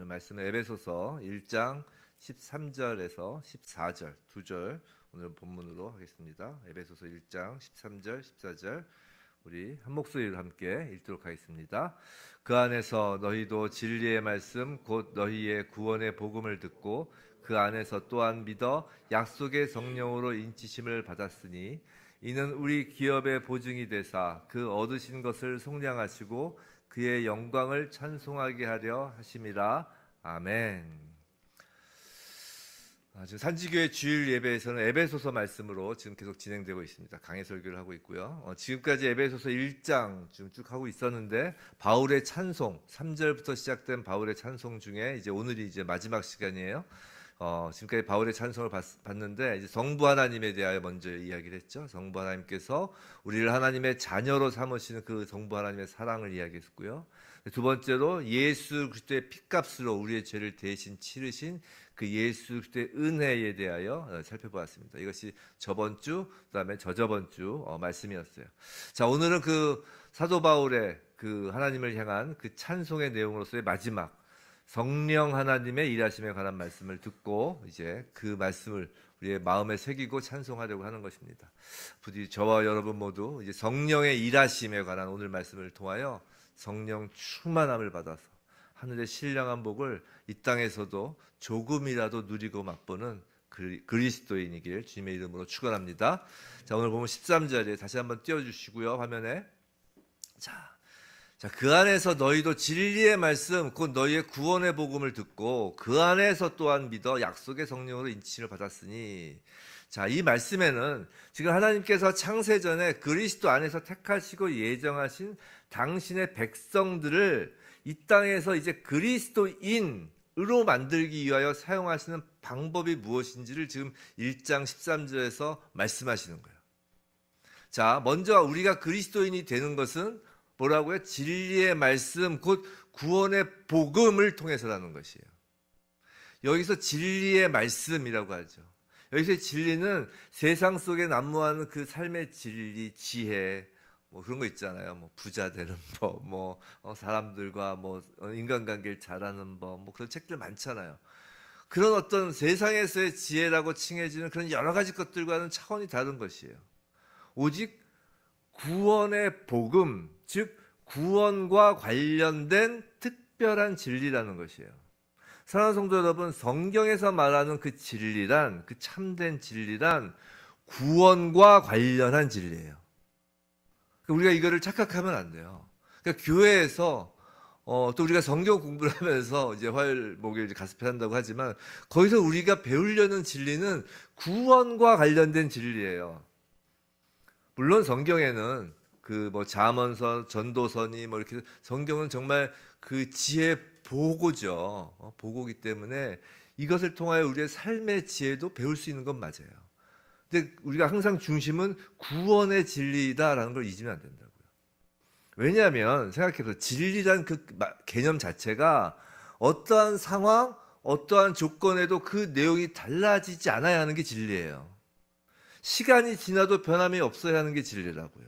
오늘 말씀은 에베소서 1장 13절에서 14절 두 절 오늘 본문으로 하겠습니다. 에베소서 1장 13절 14절 우리 한 목소리로 함께 읽도록 하겠습니다. 그 안에서 너희도 진리의 말씀 곧 너희의 구원의 복음을 듣고 그 안에서 또한 믿어 약속의 성령으로 인치심을 받았으니 이는 우리 기업의 보증이 되사 그 얻으신 것을 속량하시고 그의 영광을 찬송하게 하려 하심이라. 아멘. 지금 산지교회 주일 예배에서는 에베소서 말씀으로 지금 계속 진행되고 있습니다. 강해 설교를 하고 있고요. 지금까지 에베소서 1장 지금 쭉 하고 있었는데 바울의 찬송 3절부터 시작된 바울의 찬송 중에 이제 오늘이 이제 마지막 시간이에요. 지금까지 바울의 찬송을 봤는데 이제 성부 하나님에 대하여 먼저 이야기를 했죠. 성부 하나님께서 우리를 하나님의 자녀로 삼으시는 그 성부 하나님의 사랑을 이야기했고요. 두 번째로 예수 그리스도의 피값으로 우리의 죄를 대신 치르신 그 예수 그리스도의 은혜에 대하여 살펴보았습니다. 이것이 저번 주, 그다음에 저저번 주 말씀이었어요. 자, 오늘은 그 사도 바울의 그 하나님을 향한 그 찬송의 내용으로서의 마지막 성령 하나님의 일하심에 관한 말씀을 듣고 이제 그 말씀을 우리의 마음에 새기고 찬송하려고 하는 것입니다. 부디 저와 여러분 모두 이제 성령의 일하심에 관한 오늘 말씀을 통하여 성령 충만함을 받아서 하늘의 신령한 복을 이 땅에서도 조금이라도 누리고 맛보는 그리스도인이길 주님의 이름으로 축원합니다. 자, 오늘 보면 13절에 다시 한번 띄워주시고요, 화면에. 자, 그 안에서 너희도 진리의 말씀 곧 너희의 구원의 복음을 듣고 그 안에서 또한 믿어 약속의 성령으로 인치를 받았으니. 자, 이 말씀에는 지금 하나님께서 창세전에 그리스도 안에서 택하시고 예정하신 당신의 백성들을 이 땅에서 이제 그리스도인으로 만들기 위하여 사용하시는 방법이 무엇인지를 지금 1장 13절에서 말씀하시는 거예요. 자, 먼저 우리가 그리스도인이 되는 것은 뭐라고요? 진리의 말씀 곧 구원의 복음을 통해서라는 것이에요. 여기서 진리의 말씀이라고 하죠. 여기서 진리는 세상 속에 난무하는 그 삶의 진리, 지혜, 뭐 그런 거 있잖아요. 뭐 부자 되는 법, 뭐 사람들과 뭐 인간관계를 잘하는 법, 뭐 그런 책들 많잖아요. 그런 어떤 세상에서의 지혜라고 칭해지는 그런 여러 가지 것들과는 차원이 다른 것이에요. 오직 구원의 복음, 즉 구원과 관련된 특별한 진리라는 것이에요. 사랑하는 성도 여러분, 성경에서 말하는 그 진리란, 그 참된 진리란 구원과 관련한 진리예요. 우리가 이거를 착각하면 안 돼요. 그러니까 교회에서 또 우리가 성경 공부를 하면서 이제 화요일, 목요일 가스페 한다고 하지만 거기서 우리가 배우려는 진리는 구원과 관련된 진리예요. 물론 성경에는 그 뭐 잠언서, 전도서니 뭐 이렇게 성경은 정말 그 지혜 보고죠. 보고기 때문에 이것을 통하여 우리의 삶의 지혜도 배울 수 있는 건 맞아요. 근데 우리가 항상 중심은 구원의 진리다라는 걸 잊으면 안 된다고요. 왜냐하면 생각해보세요. 진리란 그 개념 자체가 어떠한 상황, 어떠한 조건에도 그 내용이 달라지지 않아야 하는 게 진리예요. 시간이 지나도 변함이 없어야 하는 게 진리라고요.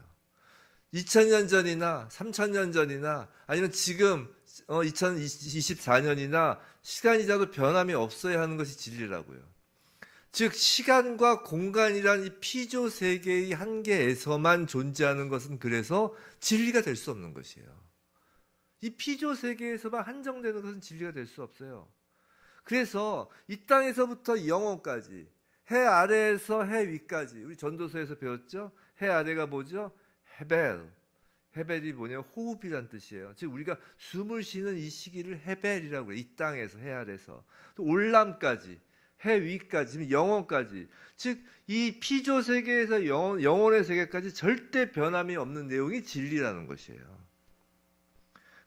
2000년 전이나 3000년 전이나 아니면 지금 2024년이나 시간이 지나도 변함이 없어야 하는 것이 진리라고요. 즉 시간과 공간이란 이 피조 세계의 한계에서만 존재하는 것은 그래서 진리가 될 수 없는 것이에요. 이 피조 세계에서만 한정되는 것은 진리가 될 수 없어요. 그래서 이 땅에서부터 영혼까지, 해 아래에서 해 위까지, 우리 전도서에서 배웠죠? 해 아래가 뭐죠? 헤벨. 헤벨이 뭐냐면 호흡이란 뜻이에요. 즉 우리가 숨을 쉬는 이 시기를 헤벨이라고 해요. 이 땅에서, 해 아래에서. 또 올람까지, 해 위까지, 지금 영혼까지. 즉 이 피조 세계에서 영혼의 세계까지 절대 변함이 없는 내용이 진리라는 것이에요.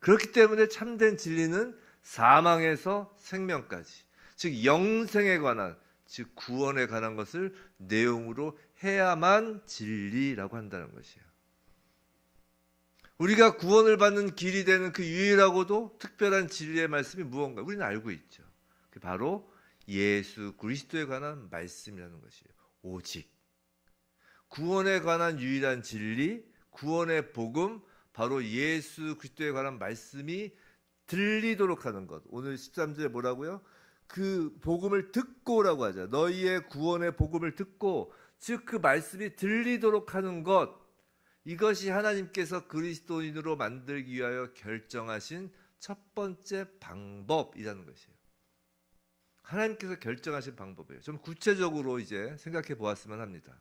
그렇기 때문에 참된 진리는 사망에서 생명까지, 즉 영생에 관한, 즉 구원에 관한 것을 내용으로 해야만 진리라고 한다는 것이에요. 우리가 구원을 받는 길이 되는 그 유일하고도 특별한 진리의 말씀이 무언가 우리는 알고 있죠. 그게 바로 예수 그리스도에 관한 말씀이라는 것이에요. 오직 구원에 관한 유일한 진리, 구원의 복음, 바로 예수 그리스도에 관한 말씀이 들리도록 하는 것. 오늘 13절에 뭐라고요? 그 복음을 듣고라고 하죠. 너희의 구원의 복음을 듣고, 즉 그 말씀이 들리도록 하는 것. 이것이 하나님께서 그리스도인으로 만들기 위하여 결정하신 첫 번째 방법이라는 것이에요. 하나님께서 결정하신 방법이에요. 좀 구체적으로 이제 생각해 보았으면 합니다.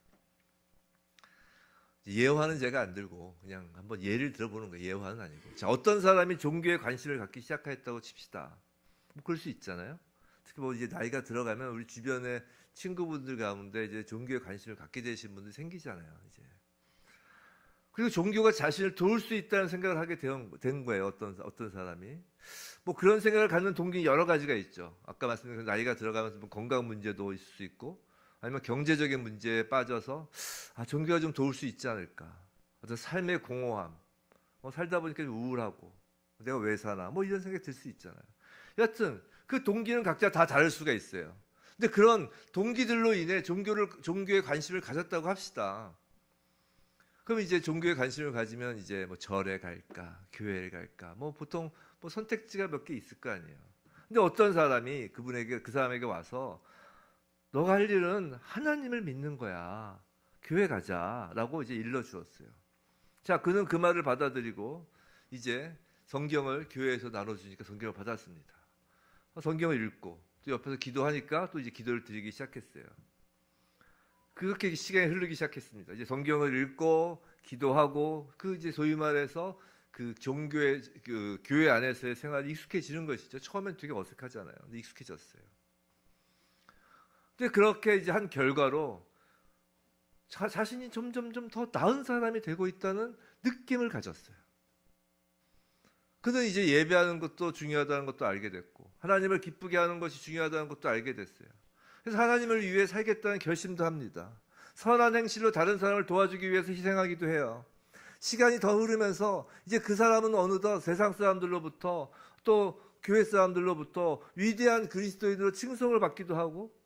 예화는 제가 안 들고 그냥 한번 예를 들어보는 거예요. 예화는 아니고. 자, 어떤 사람이 종교에 관심을 갖기 시작했다고 칩시다. 뭐 그럴 수 있잖아요. 특히 뭐 이제 나이가 들어가면 우리 주변의 친구분들 가운데 이제 종교에 관심을 갖게 되신 분들 생기잖아요. 이제. 그리고 종교가 자신을 도울 수 있다는 생각을 하게 된 거예요. 어떤 사람이. 뭐 그런 생각을 갖는 동기는 여러 가지가 있죠. 아까 말씀드린 나이가 들어가면서 뭐 건강 문제도 있을 수 있고, 아니면 경제적인 문제에 빠져서 종교가 좀 도울 수 있지 않을까. 어떤 삶의 공허함, 살다 보니까 좀 우울하고 내가 왜 사나, 뭐 이런 생각이 들 수 있잖아요. 여하튼 그 동기는 각자 다 다를 수가 있어요. 근데 그런 동기들로 인해 종교에 관심을 가졌다고 합시다. 그럼 이제 종교에 관심을 가지면 이제 뭐 절에 갈까, 교회에 갈까, 뭐 보통 뭐 선택지가 몇 개 있을 거 아니에요. 근데 어떤 사람이 그 사람에게 와서 너가 할 일은 하나님을 믿는 거야. 교회 가자라고 이제 일러주었어요. 자, 그는 그 말을 받아들이고 이제 성경을 교회에서 나눠주니까 성경을 받았습니다. 성경을 읽고 또 옆에서 기도하니까 또 이제 기도를 드리기 시작했어요. 그렇게 시간이 흐르기 시작했습니다. 이제 성경을 읽고 기도하고 그 이제 소위 말해서 그 종교의 그 교회 안에서의 생활이 익숙해지는 것이죠. 처음엔 되게 어색하잖아요. 근데 익숙해졌어요. 근데 그렇게 이제 한 결과로 자신이 점점 더 나은 사람이 되고 있다는 느낌을 가졌어요. 그는 이제 예배하는 것도 중요하다는 것도 알게 됐고, 하나님을 기쁘게 하는 것이 중요하다는 것도 알게 됐어요. 그래서 하나님을 위해 살겠다는 결심도 합니다. 선한 행실로 다른 사람을 도와주기 위해서 희생하기도 해요. 시간이 더 흐르면서 이제 그 사람은 어느덧 세상 사람들로부터 또 교회 사람들로부터 위대한 그리스도인으로 칭송을 받기도 하고,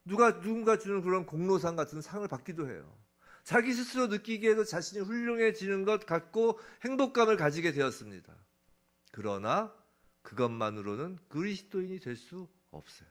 누군가 주는 그런 공로상 같은 상을 받기도 해요. 자기 스스로 느끼기에도 자신이 훌륭해지는 것 같고 행복감을 가지게 되었습니다. 그러나 그것만으로는 그리스도인이 될 수 없어요.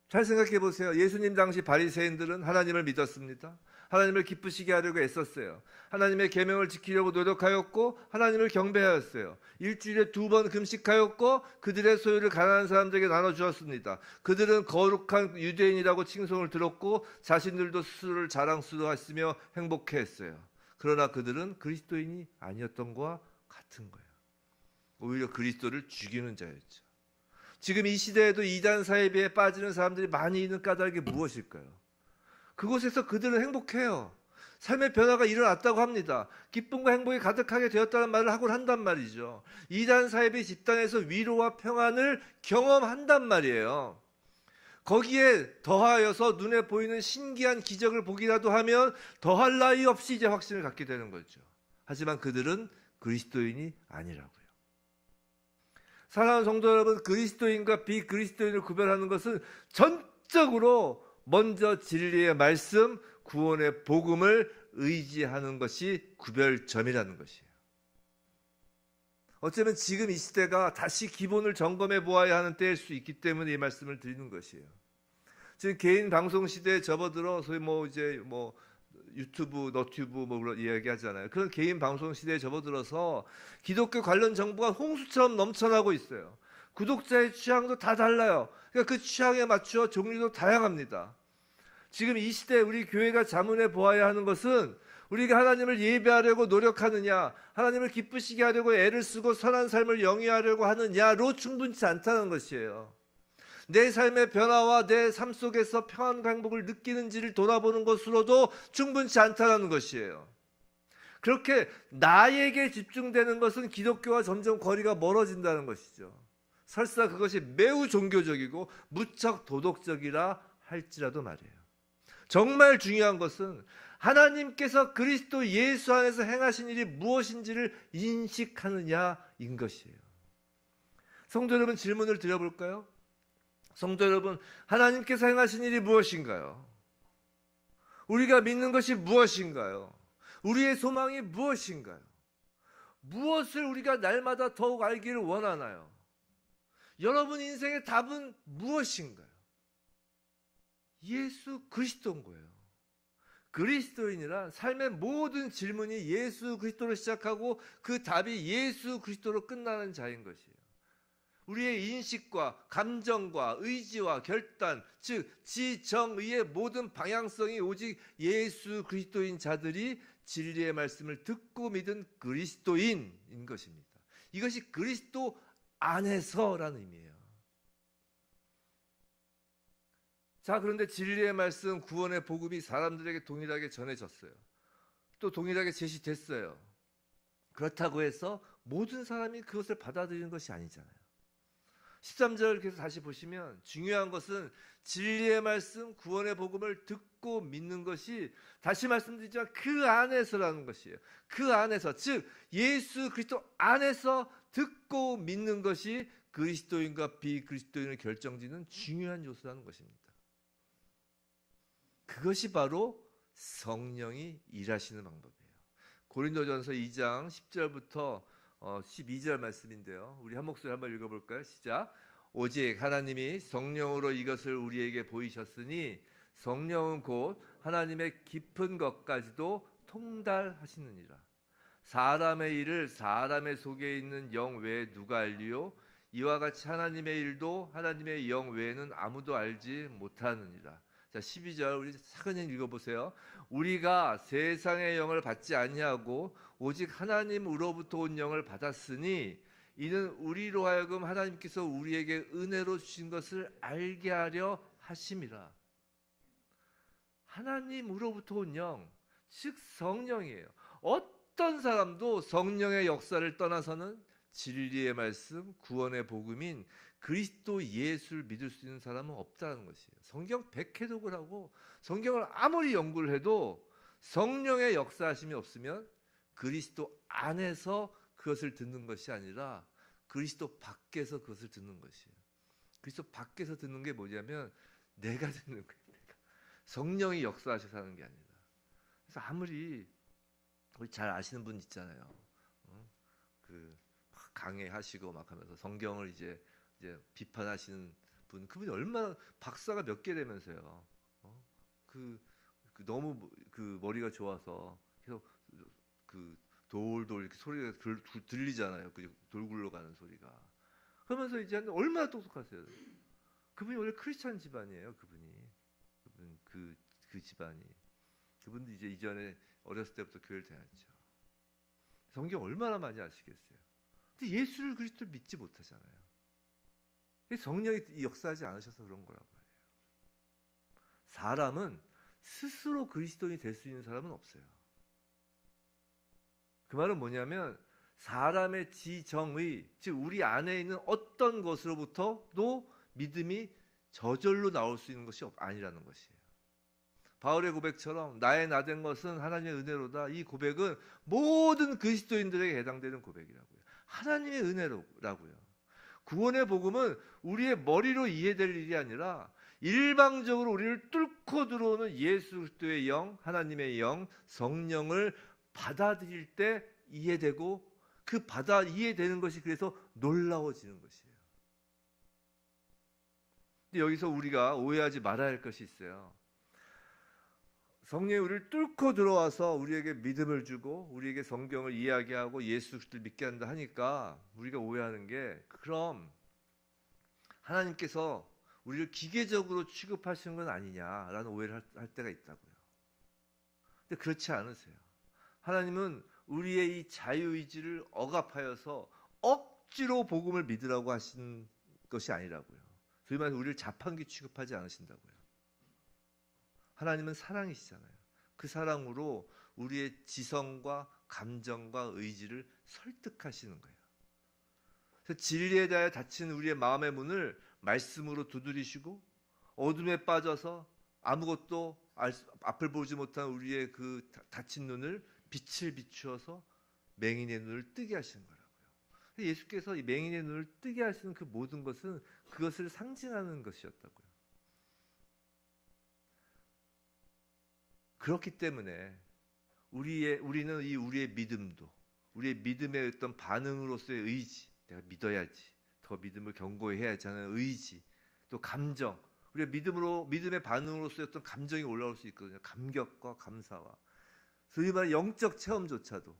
잘 생각해 보세요. 예수님 당시 바리새인들은 하나님을 믿었습니다. 하나님을 기쁘시게 하려고 애썼어요. 하나님의 계명을 지키려고 노력하였고 하나님을 경배하였어요. 일주일에 2번 금식하였고 그들의 소유를 가난한 사람들에게 나눠주었습니다. 그들은 거룩한 유대인이라고 칭송을 들었고 자신들도 스스로를 자랑스러워했으며 행복해했어요. 그러나 그들은 그리스도인이 아니었던 것과 같은 거예요. 오히려 그리스도를 죽이는 자였죠. 지금 이 시대에도 이단 사이비에 빠지는 사람들이 많이 있는 까닭이 무엇일까요? 그곳에서 그들은 행복해요. 삶의 변화가 일어났다고 합니다. 기쁨과 행복이 가득하게 되었다는 말을 하곤 한단 말이죠. 이단 사이비 집단에서 위로와 평안을 경험한단 말이에요. 거기에 더하여서 눈에 보이는 신기한 기적을 보기라도 하면 더할 나위 없이 이제 확신을 갖게 되는 거죠. 하지만 그들은 그리스도인이 아니라고요. 사랑하는 성도 여러분, 그리스도인과 비그리스도인을 구별하는 것은 전적으로 먼저 진리의 말씀, 구원의 복음을 의지하는 것이 구별점이라는 것이에요. 어쩌면 지금 이 시대가 다시 기본을 점검해 보아야 하는 때일 수 있기 때문에 이 말씀을 드리는 것이에요. 지금 개인 방송 시대에 접어들어 소위 유튜브, 너튜브 그런 이야기 하잖아요. 그런 개인 방송 시대에 접어들어서 기독교 관련 정보가 홍수처럼 넘쳐나고 있어요. 구독자의 취향도 다 달라요. 그러니까 그 취향에 맞추어 종류도 다양합니다. 지금 이 시대에 우리 교회가 자문해 보아야 하는 것은 우리가 하나님을 예배하려고 노력하느냐, 하나님을 기쁘시게 하려고 애를 쓰고 선한 삶을 영위하려고 하느냐로 충분치 않다는 것이에요. 내 삶의 변화와 내 삶 속에서 평안과 행복을 느끼는지를 돌아보는 것으로도 충분치 않다는 것이에요. 그렇게 나에게 집중되는 것은 기독교와 점점 거리가 멀어진다는 것이죠. 설사 그것이 매우 종교적이고 무척 도덕적이라 할지라도 말이에요. 정말 중요한 것은 하나님께서 그리스도 예수 안에서 행하신 일이 무엇인지를 인식하느냐인 것이에요. 성도 여러분, 질문을 드려볼까요? 성도 여러분, 하나님께서 행하신 일이 무엇인가요? 우리가 믿는 것이 무엇인가요? 우리의 소망이 무엇인가요? 무엇을 우리가 날마다 더욱 알기를 원하나요? 여러분 인생의 답은 무엇인가요? 예수 그리스도인 거예요. 그리스도인이란 삶의 모든 질문이 예수 그리스도로 시작하고 그 답이 예수 그리스도로 끝나는 자인 것이에요. 우리의 인식과 감정과 의지와 결단, 즉 지정의의 모든 방향성이 오직 예수 그리스도인 자들이 진리의 말씀을 듣고 믿은 그리스도인인 것입니다. 이것이 그리스도 안에서라는 의미예요. 자, 그런데 진리의 말씀, 구원의 복음이 사람들에게 동일하게 전해졌어요. 또 동일하게 제시됐어요. 그렇다고 해서 모든 사람이 그것을 받아들이는 것이 아니잖아요. 13절 계속 다시 보시면 중요한 것은 진리의 말씀, 구원의 복음을 듣고 믿는 것이, 다시 말씀드리지만 그 안에서라는 것이에요. 그 안에서, 즉 예수 그리스도 안에서 듣고 믿는 것이 그리스도인과 비그리스도인을 결정짓는 중요한 요소라는 것입니다. 그것이 바로 성령이 일하시는 방법이에요. 고린도전서 2장 10절부터 12절 말씀인데요. 우리 한 목소리 한번 읽어볼까요? 시작. 오직 하나님이 성령으로 이것을 우리에게 보이셨으니 성령은 곧 하나님의 깊은 것까지도 통달하시느니라. 사람의 일을 사람의 속에 있는 영 외에 누가 알리요? 이와 같이 하나님의 일도 하나님의 영 외에는 아무도 알지 못하느니라. 자, 12절 우리 차근히 읽어보세요. 우리가 세상의 영을 받지 아니하고 오직 하나님으로부터 온 영을 받았으니 이는 우리로 하여금 하나님께서 우리에게 은혜로 주신 것을 알게 하려 하심이라. 하나님으로부터 온 영, 즉 성령이에요. 어떤 사람도 성령의 역사를 떠나서는 진리의 말씀, 구원의 복음인 그리스도 예수를 믿을 수 있는 사람은 없다는 것이에요. 성경 백해독을 하고 성경을 아무리 연구를 해도 성령의 역사하심이 없으면 그리스도 안에서 그것을 듣는 것이 아니라 그리스도 밖에서 그것을 듣는 것이에요. 그리스도 밖에서 듣는 게 뭐냐면 내가 듣는 거예요. 성령이 역사하셔서 하는 게 아니라. 그래서 아무리 우리 잘 아시는 분 있잖아요. 막 강해하시고 막 하면서 성경을 이제 비판하시는 분, 그분이 얼마나 박사가 몇 개 되면서요. 너무 그 머리가 좋아서 계속 그 돌돌 이렇게 소리가 들리잖아요. 그 돌 굴러가는 소리가. 그러면서 이제 얼마나 똑똑하세요. 그분이 원래 크리스찬 집안이에요. 그분 그 집안이. 그분도 이제 이전에 어렸을 때부터 교회를 다녔죠. 성경 얼마나 많이 아시겠어요. 근데 예수를 그리스도를 믿지 못하잖아요. 성령이 역사하지 않으셔서 그런 거라고 해요. 사람은 스스로 그리스도인이 될 수 있는 사람은 없어요. 그 말은 뭐냐면 사람의 지정의, 즉 우리 안에 있는 어떤 것으로부터도 믿음이 저절로 나올 수 있는 것이 아니라는 것이에요. 바울의 고백처럼 나의 나된 것은 하나님의 은혜로다. 이 고백은 모든 그리스도인들에게 해당되는 고백이라고요. 하나님의 은혜라고요. 구원의 복음은 우리의 머리로 이해될 일이 아니라 일방적으로 우리를 뚫고 들어오는 예수 그리스도의 영, 하나님의 영, 성령을 받아들일 때 이해되고 그 이해되는 것이 그래서 놀라워지는 것이에요. 근데 여기서 우리가 오해하지 말아야 할 것이 있어요. 성령이 우리를 뚫고 들어와서 우리에게 믿음을 주고 우리에게 성경을 이야기하고 예수 그리스도를 믿게 한다 하니까 우리가 오해하는 게, 그럼 하나님께서 우리를 기계적으로 취급하시는 건 아니냐라는 오해를 할 때가 있다고요. 근데 그렇지 않으세요. 하나님은 우리의 이 자유의지를 억압하여서 억지로 복음을 믿으라고 하신 것이 아니라고요. 소위 말해서 우리를 자판기 취급하지 않으신다고요. 하나님은 사랑이시잖아요. 그 사랑으로 우리의 지성과 감정과 의지를 설득하시는 거예요. 그래서 진리에 대하여 닫힌 우리의 마음의 문을 말씀으로 두드리시고 어둠에 빠져서 아무것도 앞을 보지 못한 우리의 그 닫힌 눈을 빛을 비추어서 맹인의 눈을 뜨게 하시는 거라고요. 예수께서 이 맹인의 눈을 뜨게 하시는 그 모든 것은 그것을 상징하는 것이었다고요. 그렇기 때문에 우리는 우리의 믿음도, 우리의 믿음의 어떤 반응으로서의 의지, 내가 믿어야지, 더 믿음을 견고히 해야지 하는 의지, 또 감정, 우리가 믿음의 반응으로서의 어떤 감정이 올라올 수 있거든요. 감격과 감사와. 소위 말해 영적 체험조차도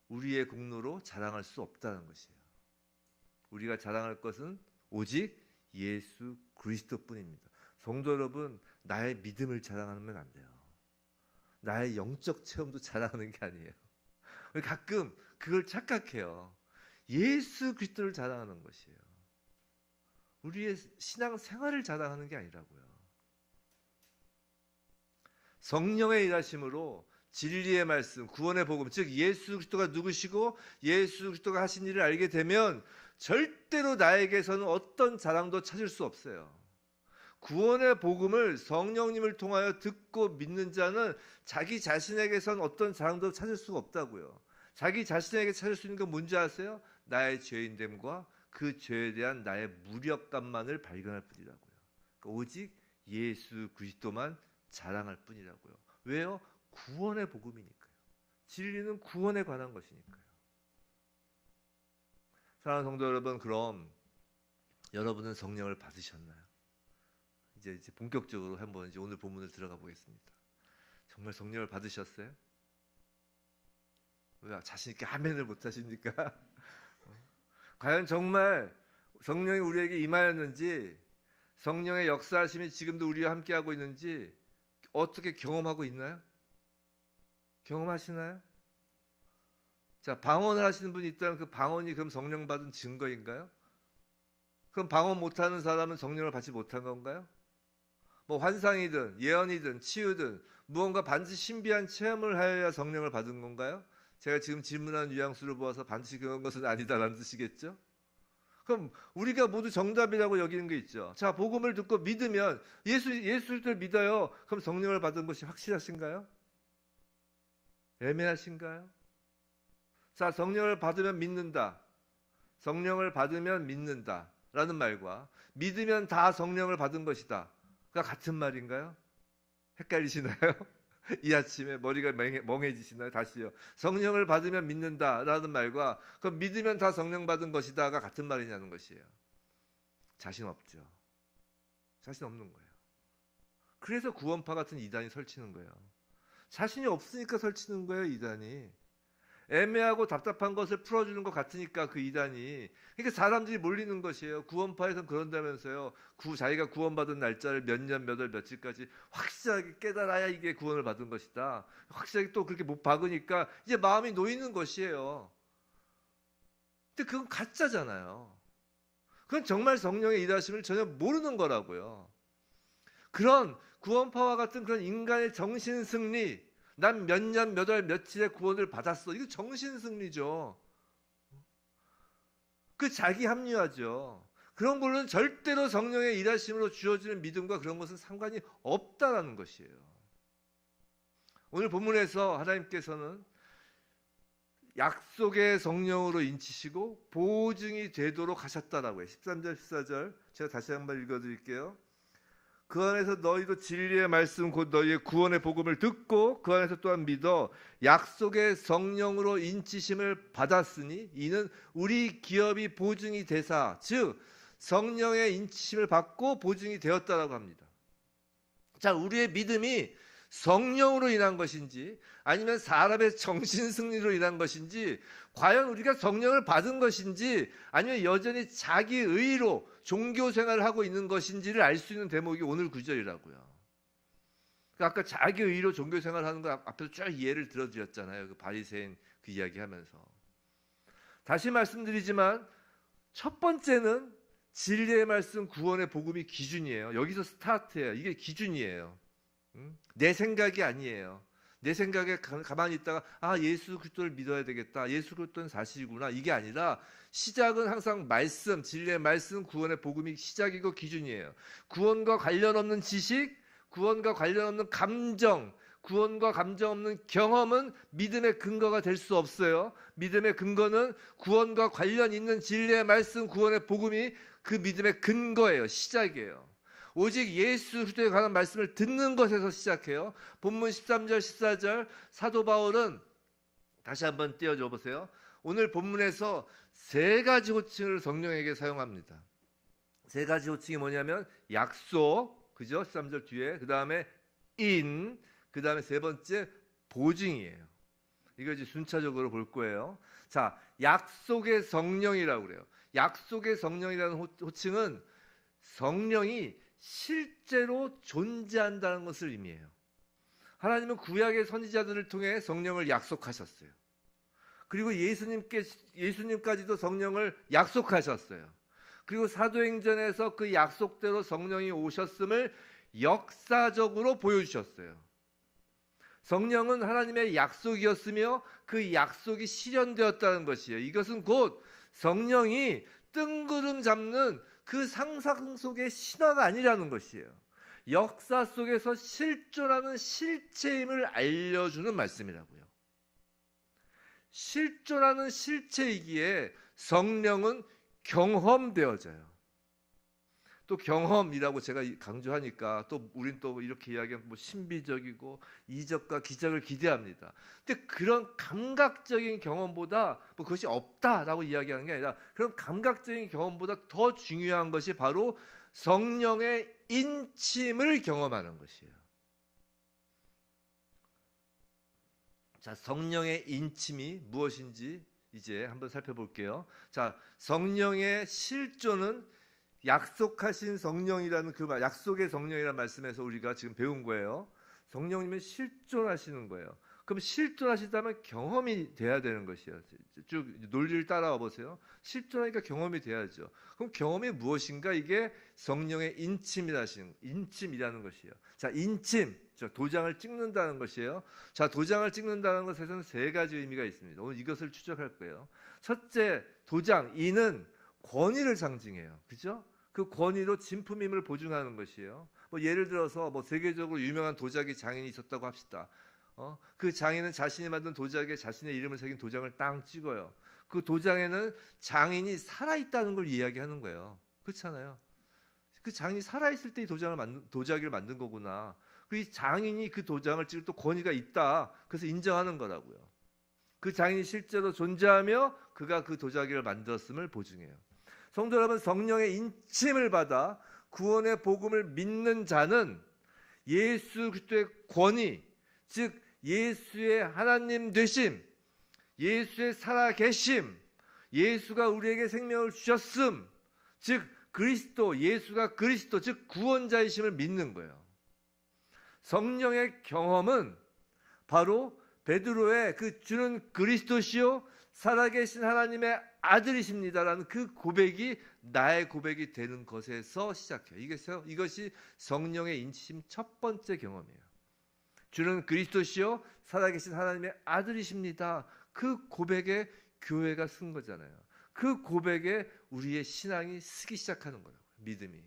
우리의 공로로 자랑할 수 없다는 것이에요. 우리가 자랑할 것은 오직 예수 그리스도뿐입니다. 성도 여러분, 나의 믿음을 자랑하면 안 돼요. 나의 영적 체험도 자랑하는 게 아니에요. 가끔 그걸 착각해요. 예수 그리스도를 자랑하는 것이에요. 우리의 신앙 생활을 자랑하는 게 아니라고요. 성령의 일하심으로 진리의 말씀, 구원의 복음, 즉 예수 그리스도가 누구시고 예수 그리스도가 하신 일을 알게 되면 절대로 나에게서는 어떤 자랑도 찾을 수 없어요. 구원의 복음을 성령님을 통하여 듣고 믿는 자는 자기 자신에게선 어떤 자랑도 찾을 수가 없다고요. 자기 자신에게 찾을 수 있는 건 뭔지 아세요? 나의 죄인됨과 그 죄에 대한 나의 무력감만을 발견할 뿐이라고요. 그러니까 오직 예수 그리스도만 자랑할 뿐이라고요. 왜요? 구원의 복음이니까요. 진리는 구원에 관한 것이니까요. 사랑하는 성도 여러분, 그럼 여러분은 성령을 받으셨나요? 이제 본격적으로 한번 이제 오늘 본문을 들어가 보겠습니다. 정말 성령을 받으셨어요? 왜 자신 있게 아멘을 못 하십니까? 과연 정말 성령이 우리에게 임하였는지, 성령의 역사하심이 지금도 우리와 함께하고 있는지 어떻게 경험하고 있나요? 경험하시나요? 자, 방언을 하시는 분이 있다면 그 방언이 그럼 성령 받은 증거인가요? 그럼 방언 못하는 사람은 성령을 받지 못한 건가요? 뭐 환상이든 예언이든 치유든 무언가 반드시 신비한 체험을 하여야 성령을 받은 건가요? 제가 지금 질문한 뉘앙스를 보아서 반드시 그런 것은 아니다라는 뜻이겠죠? 그럼 우리가 모두 정답이라고 여기는 게 있죠. 자, 복음을 듣고 믿으면 예수를 믿어요. 그럼 성령을 받은 것이 확실하신가요? 애매하신가요? 자, 성령을 받으면 믿는다. 성령을 받으면 믿는다. 라는 말과 믿으면 다 성령을 받은 것이다. 가 같은 말인가요? 헷갈리시나요? 이 아침에 머리가 멍해지시나요? 다시요. 성령을 받으면 믿는다라는 말과 그럼 믿으면 다 성령 받은 것이다가 같은 말이냐는 것이에요. 자신 없죠. 자신 없는 거예요. 그래서 구원파 같은 이단이 설치는 거예요. 자신이 없으니까 설치는 거예요, 이단이. 애매하고 답답한 것을 풀어주는 것 같으니까 그 이단이. 그러니까 사람들이 몰리는 것이에요. 구원파에서는 그런다면서요. 자기가 구원받은 날짜를 몇 년, 몇 월, 며칠까지 확실하게 깨달아야 이게 구원을 받은 것이다. 확실하게 또 그렇게 못 박으니까 이제 마음이 놓이는 것이에요. 근데 그건 가짜잖아요. 그건 정말 성령의 일하심을 전혀 모르는 거라고요. 그런 구원파와 같은 그런 인간의 정신승리, 난 몇 년, 몇 월, 며칠의 구원을 받았어. 이거 정신승리죠. 그 자기 합리화죠. 그런 걸로는 절대로 성령의 일하심으로 주어지는 믿음과 그런 것은 상관이 없다라는 것이에요. 오늘 본문에서 하나님께서는 약속의 성령으로 인치시고 보증이 되도록 하셨다라고 해요. 13절, 14절 제가 다시 한번 읽어드릴게요. 그 안에서 너희도 진리의 말씀 곧 너희의 구원의 복음을 듣고 그 안에서 또한 믿어 약속의 성령으로 인치심을 받았으니 이는 우리 기업이 보증이 되사, 즉 성령의 인치심을 받고 보증이 되었다라고 합니다. 자, 우리의 믿음이 성령으로 인한 것인지 아니면 사람의 정신승리로 인한 것인지, 과연 우리가 성령을 받은 것인지 아니면 여전히 자기 의로 종교 생활을 하고 있는 것인지를 알 수 있는 대목이 오늘 구절이라고요. 아까 자기 의로 종교 생활을 하는 거 앞에서 쭉 예를 들어드렸잖아요. 그 바리새인 그 이야기하면서. 다시 말씀드리지만 첫 번째는 진리의 말씀, 구원의 복음이 기준이에요. 여기서 스타트예요. 이게 기준이에요. 내 생각이 아니에요. 내 생각에 가만히 있다가 예수 그리스도를 믿어야 되겠다. 예수 그리스도는 사실이구나. 이게 아니라 시작은 항상 말씀, 진리의 말씀, 구원의 복음이 시작이고 기준이에요. 구원과 관련 없는 지식, 구원과 관련 없는 감정, 구원과 감정 없는 경험은 믿음의 근거가 될 수 없어요. 믿음의 근거는 구원과 관련 있는 진리의 말씀, 구원의 복음이 그 믿음의 근거예요. 시작이에요. 오직 예수 그리스도에 관한 말씀을 듣는 것에서 시작해요. 본문 13절, 14절 사도 바울은 다시 한번 띄워줘 보세요. 오늘 본문에서 세 가지 호칭을 성령에게 사용합니다. 세 가지 호칭이 뭐냐면 약속, 그죠? 13절 뒤에. 그 다음에 인, 그 다음에 세 번째 보증이에요. 이거 이제 순차적으로 볼 거예요. 자, 약속의 성령이라고 그래요. 약속의 성령이라는 호칭은 성령이 실제로 존재한다는 것을 의미해요. 하나님은 구약의 선지자들을 통해 성령을 약속하셨어요. 그리고 예수님까지도 성령을 약속하셨어요. 그리고 사도행전에서 그 약속대로 성령이 오셨음을 역사적으로 보여주셨어요. 성령은 하나님의 약속이었으며 그 약속이 실현되었다는 것이에요. 이것은 곧 성령이 뜬구름 잡는 그 상상 속의 신화가 아니라는 것이에요. 역사 속에서 실존하는 실체임을 알려주는 말씀이라고요. 실존하는 실체이기에 성령은 경험되어져요. 또 경험이라고 제가 강조하니까 또 우린 또 이렇게 이야기하면 뭐 신비적이고 이적과 기적을 기대합니다. 근데 그런 감각적인 경험보다 뭐 그것이 없다라고 이야기하는 게 아니라 그런 감각적인 경험보다 더 중요한 것이 바로 성령의 인침을 경험하는 것이에요. 자, 성령의 인침이 무엇인지 이제 한번 살펴볼게요. 자, 성령의 실존은 약속하신 성령이라는 그 약속의 성령이라는 말씀에서 우리가 지금 배운 거예요. 성령님은 실존하시는 거예요. 그럼 실존하시다면 경험이 돼야 되는 것이에요. 쭉 논리를 따라와 보세요. 실존하니까 경험이 돼야죠. 그럼 경험이 무엇인가? 이게 성령의 인침이라는 것이에요. 자, 인침, 도장을 찍는다는 것이에요. 자, 도장을 찍는다는 것에서는 세 가지 의미가 있습니다. 오늘 이것을 추적할 거예요. 첫째, 도장, 인은 권위를 상징해요. 그죠? 그 권위로 진품임을 보증하는 것이에요. 뭐 예를 들어서 뭐 세계적으로 유명한 도자기 장인이 있었다고 합시다. 그 장인은 자신이 만든 도자기에 자신의 이름을 새긴 도장을 땅 찍어요. 그 도장에는 장인이 살아있다는 걸 이야기하는 거예요. 그렇잖아요. 그 장인이 살아있을 때 이 도자기를 만든 거구나. 그 장인이 그 도장을 찍을 또 권위가 있다. 그래서 인정하는 거라고요. 그 장인이 실제로 존재하며 그가 그 도자기를 만들었음을 보증해요. 성도 여러분, 성령의 인침을 받아 구원의 복음을 믿는 자는 예수 그리스도의 권위, 즉 예수의 하나님 되심, 예수의 살아계심, 예수가 우리에게 생명을 주셨음, 즉 그리스도, 예수가 그리스도, 즉 구원자이심을 믿는 거예요. 성령의 경험은 바로 베드로의 그 주는 그리스도시요 살아계신 하나님의 아들이십니다라는 그 고백이 나의 고백이 되는 것에서 시작해요. 이것이 성령의 인침 첫 번째 경험이에요. 주는 그리스도시요 살아계신 하나님의 아들이십니다. 그 고백에 교회가 쓴 거잖아요. 그 고백에 우리의 신앙이 쓰기 시작하는 거예요. 믿음이.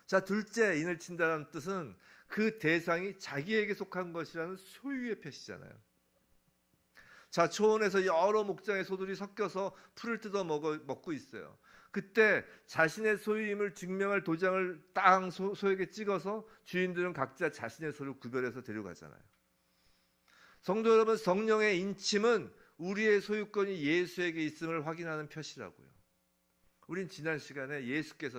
자, 둘째, 인을 친다는 뜻은 그 대상이 자기에게 속한 것이라는 소유의 표시잖아요. 자, 초원에서 여러 목장의 소들이 섞여서 풀을 뜯어 먹고 있어요. 그때 자신의 소유임을 증명할 도장을 땅 소에게 찍어서 주인들은 각자 자신의 소를 구별해서 데려가잖아요. 성도 여러분, 성령의 인침은 우리의 소유권이 예수에게 있음을 확인하는 표시라고요. 우린 지난 시간에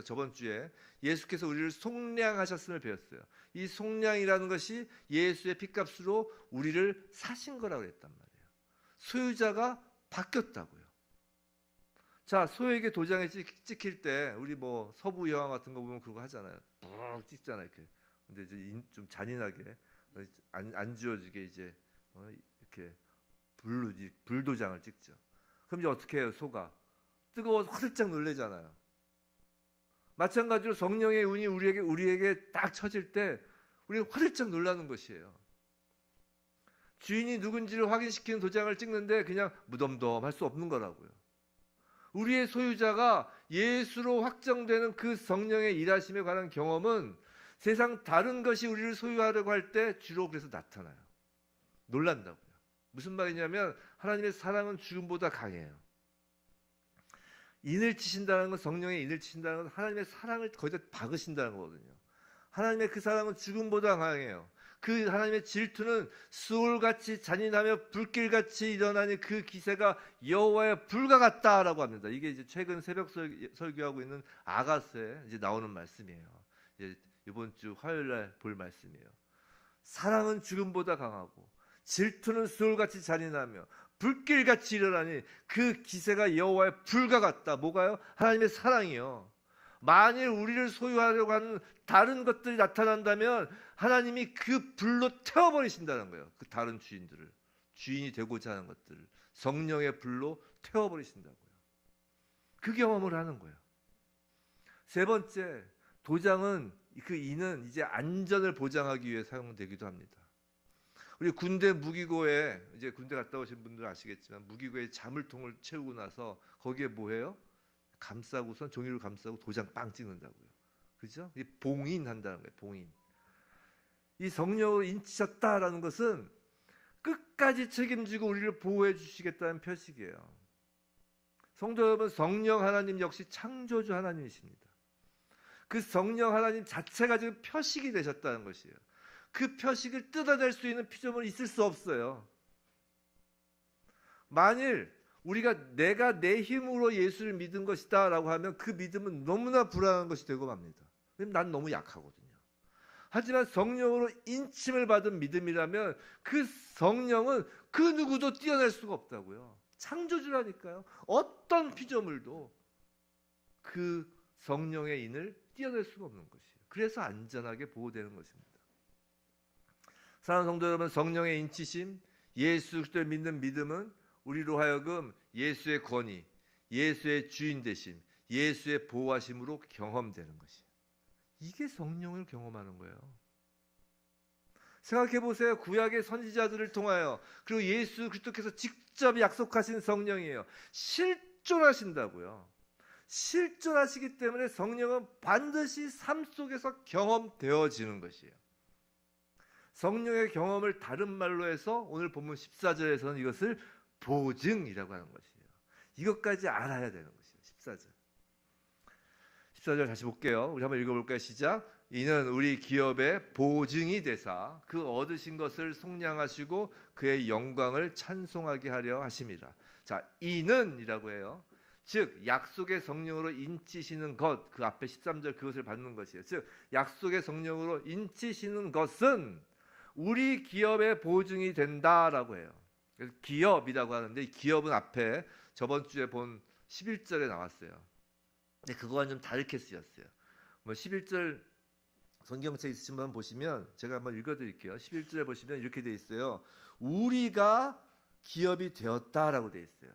저번 주에 예수께서 우리를 속량하셨음을 배웠어요. 이 속량이라는 것이 예수의 핏값으로 우리를 사신 거라고 했단 말이에요. 소유자가 바뀌었다고요. 자, 소에게 도장에 찍힐 때 우리 뭐 서부 영화 같은 거 보면 그거 하잖아요. 푹 찍잖아요. 이렇게. 근데 이제 좀 잔인하게 안 지워지게 이제 이렇게 불도장을 찍죠. 그럼 이제 어떻게 해요? 소가 뜨거워서 화들짝 놀래잖아요. 마찬가지로 성령의 운이 우리에게 딱 쳐질 때 우리가 화들짝 놀라는 것이에요. 주인이 누군지를 확인시키는 도장을 찍는데 그냥 무덤덤할 수 없는 거라고요. 우리의 소유자가 예수로 확정되는 그 성령의 일하심에 관한 경험은 세상 다른 것이 우리를 소유하려고 할 때 주로 그래서 나타나요. 놀란다고요. 무슨 말이냐면 하나님의 사랑은 죽음보다 강해요. 인을 치신다는 건, 성령의 인을 치신다는 건 하나님의 사랑을 거기다 박으신다는 거거든요. 하나님의 그 사랑은 죽음보다 강해요. 그 하나님의 질투는 수울같이 잔인하며 불길같이 일어나니 그 기세가 여호와의 불과 같다라고 합니다. 이게 이제 최근 새벽 설교하고 있는 아가서에 이제 나오는 말씀이에요. 이제 이번 주 화요일 날 볼 말씀이에요. 사랑은 죽음보다 강하고 질투는 수울같이 잔인하며 불길같이 일어나니 그 기세가 여호와의 불과 같다. 뭐가요? 하나님의 사랑이요. 만일 우리를 소유하려고 하는 다른 것들이 나타난다면 하나님이 그 불로 태워버리신다는 거예요. 그 다른 주인들을, 주인이 되고자 하는 것들을 성령의 불로 태워버리신다고요. 그 경험을 하는 거예요. 세 번째, 도장은 그 이는 이제 안전을 보장하기 위해 사용되기도 합니다. 우리 군대 무기고에 이제 군대 갔다 오신 분들 아시겠지만 무기고에 자물통을 채우고 나서 거기에 뭐해요? 감싸고선 종이를 감싸고 도장 빵 찍는다고요. 그죠? 이 봉인한다는 거예요. 봉인. 이 성령으로 인치셨다라는 것은 끝까지 책임지고 우리를 보호해 주시겠다는 표식이에요. 성도 여러분, 성령 하나님 역시 창조주 하나님이십니다. 그 성령 하나님 자체가 지금 표식이 되셨다는 것이에요. 그 표식을 뜯어낼 수 있는 피조물이 있을 수 없어요. 만일 내가 내 힘으로 예수를 믿은 것이다 라고 하면 그 믿음은 너무나 불안한 것이 되고 맙니다. 왜냐면 난 너무 약하거든요. 하지만 성령으로 인침을 받은 믿음이라면 그 성령은 그 누구도 뛰어낼 수가 없다고요. 창조주라니까요. 어떤 피조물도 그 성령의 인을 뛰어낼 수가 없는 것이에요. 그래서 안전하게 보호되는 것입니다. 사랑하는 성도 여러분, 성령의 인치심, 예수 그리스도를 믿는 믿음은 우리로 하여금 예수의 권위, 예수의 주인 되심, 예수의 보호하심으로 경험되는 것이에요. 이게 성령을 경험하는 거예요. 생각해 보세요. 구약의 선지자들을 통하여 그리고 예수 그리스도께서 직접 약속하신 성령이에요. 실존하신다고요. 실존하시기 때문에 성령은 반드시 삶 속에서 경험되어지는 것이에요. 성령의 경험을 다른 말로 해서 오늘 본문 14절에서는 이것을 보증이라고 하는 것이에요. 이것까지 알아야 되는 것이에요. 14절. 14절 다시 볼게요. 우리 한번 읽어볼까요? 시작. 이는 우리 기업의 보증이 되사 그 얻으신 것을 속량하시고 그의 영광을 찬송하게 하려 하심이라. 자, 이는 이라고 해요. 즉 약속의 성령으로 인치시는 것, 그 앞에 13절 그것을 받는 것이에요. 즉 약속의 성령으로 인치시는 것은 우리 기업의 보증이 된다라고 해요. 그래서 기업이라고 하는데 이 기업은 앞에 저번 주에 본 11절에 나왔어요. 근데 그거와는 좀 다르게 쓰였어요. 11절 성경책 있으신 분 보시면 제가 한번 읽어드릴게요. 11절에 보시면 이렇게 돼 있어요. 우리가 기업이 되었다라고 돼 있어요.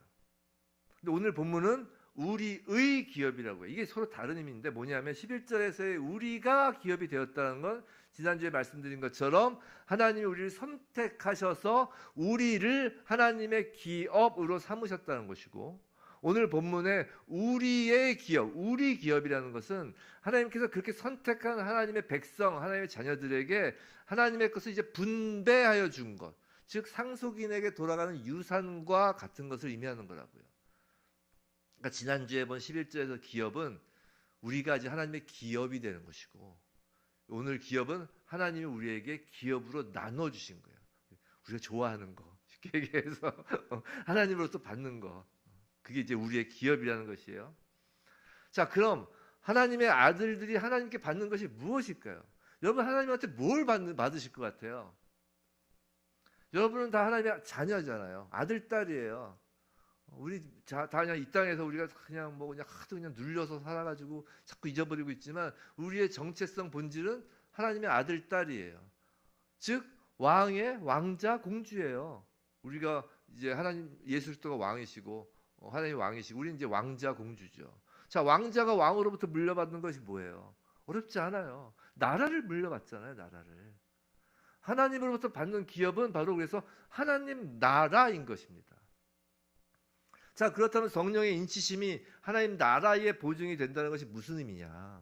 근데 오늘 본문은 우리의 기업이라고 해요. 이게 서로 다른 의미인데 뭐냐면 11절에서의 우리가 기업이 되었다는 건 지난주에 말씀드린 것처럼 하나님이 우리를 선택하셔서 우리를 하나님의 기업으로 삼으셨다는 것이고, 오늘 본문에 우리의 기업, 우리 기업이라는 것은 하나님께서 그렇게 선택한 하나님의 백성, 하나님의 자녀들에게 하나님의 것을 이제 분배하여 준 것, 즉 상속인에게 돌아가는 유산과 같은 것을 의미하는 거라고요. 그러니까 지난주에 본 11절에서 기업은 우리가 이제 하나님의 기업이 되는 것이고, 오늘 기업은 하나님이 우리에게 기업으로 나눠주신 거예요. 우리가 좋아하는 거, 쉽게 얘기해서 하나님으로부터 받는 거, 그게 이제 우리의 기업이라는 것이에요. 자, 그럼 하나님의 아들들이 하나님께 받는 것이 무엇일까요? 여러분 하나님한테 뭘 받으실 것 같아요? 여러분은 다 하나님의 자녀잖아요. 아들, 딸이에요. 우리 다 그냥 이 땅에서 우리가 그냥 하도 그냥 눌려서 살아가지고 자꾸 잊어버리고 있지만 우리의 정체성 본질은 하나님의 아들, 딸이에요. 즉 왕의 왕자, 공주예요. 우리가 이제 하나님 예수 그리스도가 왕이시고 하나님 왕이시고 우리는 이제 왕자, 공주죠. 자, 왕자가 왕으로부터 물려받는 것이 뭐예요? 어렵지 않아요. 나라를 물려받잖아요. 나라를. 하나님으로부터 받는 기업은 바로 그래서 하나님 나라인 것입니다. 자, 그렇다면 성령의 인치심이 하나님 나라의 보증이 된다는 것이 무슨 의미냐?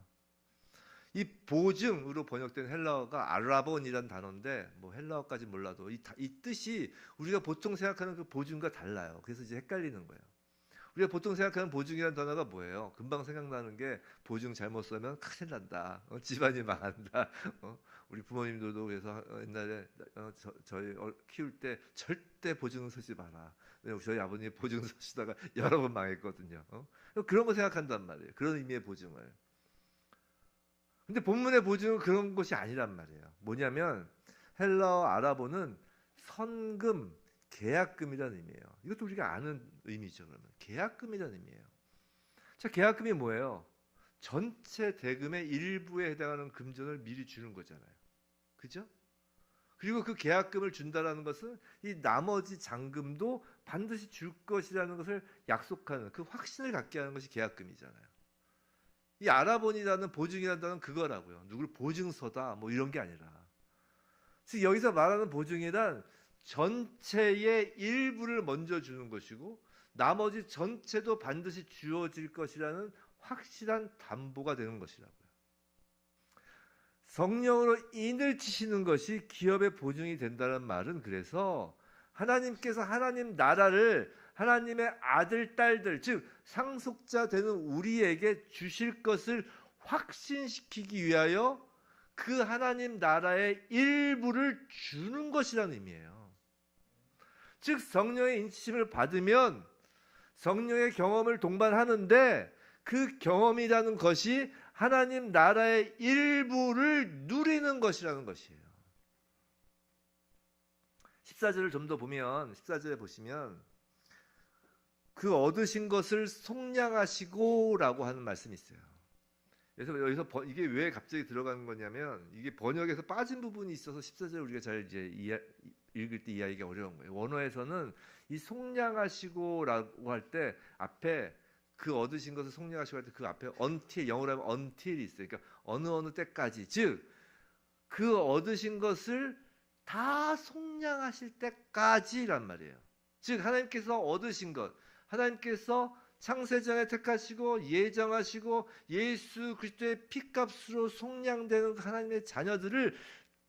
이 보증으로 번역된 헬라어가 아라본이라는 단어인데 헬라어까지 몰라도 이 뜻이 우리가 보통 생각하는 그 보증과 달라요. 그래서 이제 헷갈리는 거예요. 우리가 보통 생각하는 보증이라는 단어가 뭐예요? 금방 생각나는 게 보증 잘못 쓰면 큰일 난다. 집안이 망한다. 우리 부모님들도 그래서 옛날에 저희 키울 때 절대 보증 서지 마라. 왜냐면 저희 아버님이 보증 서시다가 여러 번 망했거든요. 그런 거 생각한단 말이에요. 그런 의미의 보증을. 근데 본문의 보증은 그런 것이 아니란 말이에요. 뭐냐면 헬라어 아라보는 선금, 계약금이라는 의미예요. 이것도 우리가 아는 의미죠. 그러면 계약금이라는 의미예요. 자, 계약금이 뭐예요? 전체 대금의 일부에 해당하는 금전을 미리 주는 거잖아요. 그죠? 그리고 그 계약금을 준다라는 것은 이 나머지 잔금도 반드시 줄 것이라는 것을 약속하는, 그 확신을 갖게 하는 것이 계약금이잖아요. 이 아라본이라는 보증이라는 단어는 그거라고요. 누굴 보증서다 뭐 이런 게 아니라, 즉 여기서 말하는 보증이란 전체의 일부를 먼저 주는 것이고 나머지 전체도 반드시 주어질 것이라는 확실한 담보가 되는 것이라고요. 성령으로 인을 치시는 것이 기업의 보증이 된다는 말은, 그래서 하나님께서 하나님 나라를 하나님의 아들, 딸들, 즉 상속자 되는 우리에게 주실 것을 확신시키기 위하여 그 하나님 나라의 일부를 주는 것이라는 의미예요. 즉 성령의 인치심을 받으면 성령의 경험을 동반하는데 그 경험이라는 것이 하나님 나라의 일부를 누리는 것이라는 것이에요. 14절을 좀 더 보면, 14절에 보시면 그 얻으신 것을 속량하시고 라고 하는 말씀이 있어요. 그래서 여기서 이게 왜 갑자기 들어가는 거냐면, 이게 번역에서 빠진 부분이 있어서 14절 우리가 잘 이제 읽을 때 이해하기가 어려운 거예요. 원어에서는 이 속량하시고라고 할 때 앞에 그 얻으신 것을 속량하시고 할 때 그 앞에 until, 영어로 하면 until이 있어요. 그러니까 어느 때까지, 즉 그 얻으신 것을 다 속량하실 때까지란 말이에요. 즉 하나님께서 얻으신 것, 하나님께서 창세전에 택하시고 예정하시고 예수 그리스도의 피값으로 속량되는 하나님의 자녀들을